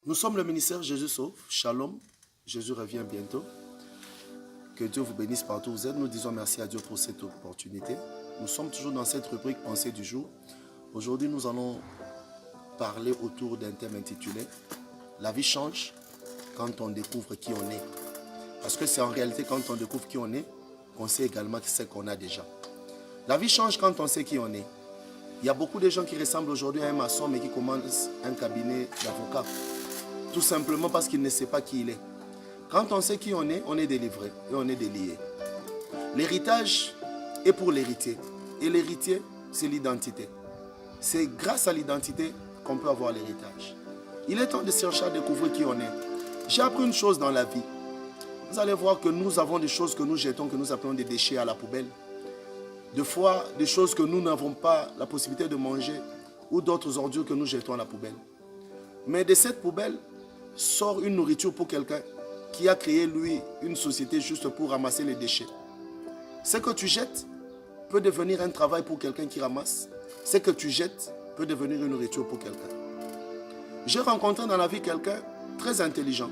Nous sommes le ministère Jésus Sauve. Shalom. Jésus revient bientôt. Que Dieu vous bénisse partout où vous êtes. Nous disons merci à Dieu pour cette opportunité. Nous sommes toujours dans cette rubrique Pensée du jour. Aujourd'hui, nous allons parler autour d'un thème intitulé « La vie change quand on découvre qui on est ». Parce que c'est en réalité quand on découvre qui on est qu'on sait également ce qu'on a déjà. La vie change quand on sait qui on est. Il y a beaucoup de gens qui ressemblent aujourd'hui à un maçon mais qui commencent un cabinet d'avocat. Tout simplement parce qu'il ne sait pas qui il est. Quand on sait qui on est délivré et on est délié. L'héritage est pour l'héritier. Et l'héritier, c'est l'identité. C'est grâce à l'identité qu'on peut avoir l'héritage. Il est temps de chercher à découvrir qui on est. J'ai appris une chose dans la vie. Vous allez voir que nous avons des choses que nous jetons, que nous appelons des déchets à la poubelle. Des fois, des choses que nous n'avons pas la possibilité de manger ou d'autres ordures que nous jetons à la poubelle. Mais de cette poubelle sort une nourriture pour quelqu'un qui a créé, lui, une société juste pour ramasser les déchets. Ce que tu jettes peut devenir un travail pour quelqu'un qui ramasse. Ce que tu jettes peut devenir une nourriture pour quelqu'un. J'ai rencontré dans la vie quelqu'un très intelligent,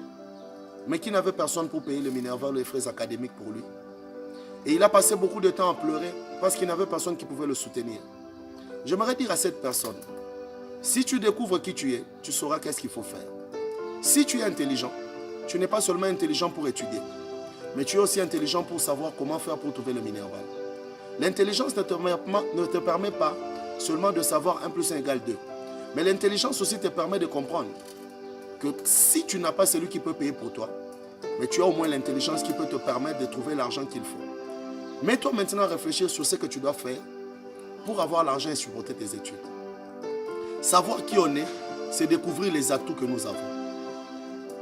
mais qui n'avait personne pour payer le Minerval ou les frais académiques pour lui. Et il a passé beaucoup de temps à pleurer parce qu'il n'avait personne qui pouvait le soutenir. J'aimerais dire à cette personne, si tu découvres qui tu es, tu sauras qu'est-ce qu'il faut faire. Si tu es intelligent, tu n'es pas seulement intelligent pour étudier, mais tu es aussi intelligent pour savoir comment faire pour trouver le Minerval. L'intelligence ne te permet pas seulement de savoir 1 plus 1 égale 2, mais l'intelligence aussi te permet de comprendre que si tu n'as pas celui qui peut payer pour toi, mais tu as au moins l'intelligence qui peut te permettre de trouver l'argent qu'il faut. Mets-toi maintenant à réfléchir sur ce que tu dois faire pour avoir l'argent et supporter tes études. Savoir qui on est, c'est découvrir les atouts que nous avons.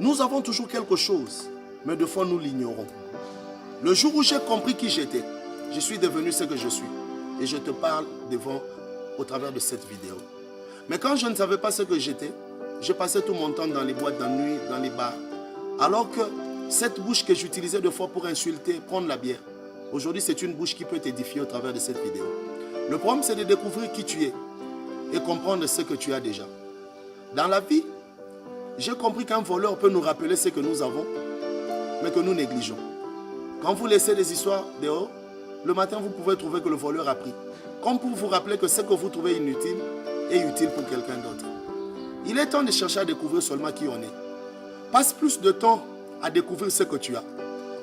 Nous avons toujours quelque chose, mais de fois nous l'ignorons. Le jour où j'ai compris qui j'étais, je suis devenu ce que je suis. Et je te parle au travers de cette vidéo. Mais quand je ne savais pas ce que j'étais, je passais tout mon temps dans les boîtes de nuit, dans les bars. Alors que cette bouche que j'utilisais de fois pour insulter, prendre la bière, aujourd'hui c'est une bouche qui peut t'édifier au travers de cette vidéo. Le problème c'est de découvrir qui tu es et comprendre ce que tu as déjà. Dans la vie, j'ai compris qu'un voleur peut nous rappeler ce que nous avons, mais que nous négligeons. Quand vous laissez des histoires dehors, le matin vous pouvez trouver que le voleur a pris. Comme pour vous rappeler que ce que vous trouvez inutile est utile pour quelqu'un d'autre. Il est temps de chercher à découvrir seulement qui on est. Passe plus de temps à découvrir ce que tu as,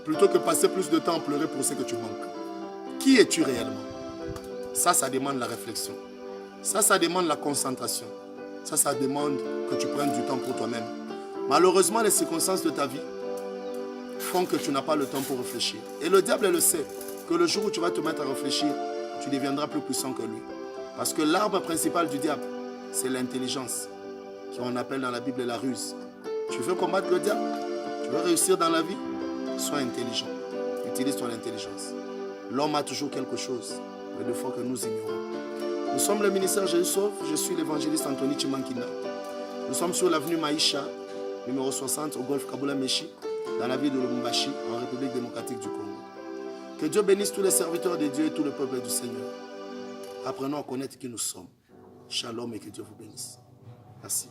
plutôt que passer plus de temps à pleurer pour ce que tu manques. Qui es-tu réellement? Ça demande la réflexion. Ça demande la concentration. Ça demande que tu prennes du temps pour toi-même. Malheureusement, les circonstances de ta vie font que tu n'as pas le temps pour réfléchir. Et le diable le sait, que le jour où tu vas te mettre à réfléchir, tu deviendras plus puissant que lui. Parce que l'arme principale du diable, c'est l'intelligence, qu'on appelle dans la Bible la ruse. Tu veux combattre le diable? Tu veux réussir dans la vie? Sois intelligent. Utilise ton intelligence. L'homme a toujours quelque chose, mais des fois que nous ignorons. Nous sommes le ministère Jésus Sauve. Je suis l'évangéliste Anthony Chimankina. Nous sommes sur l'avenue Maïcha, numéro 60, au golfe Kabula-Meshi, dans la ville de Lubumbashi, en République démocratique du Congo. Que Dieu bénisse tous les serviteurs de Dieu et tout le peuple du Seigneur. Apprenons à connaître qui nous sommes. Shalom et que Dieu vous bénisse. Merci.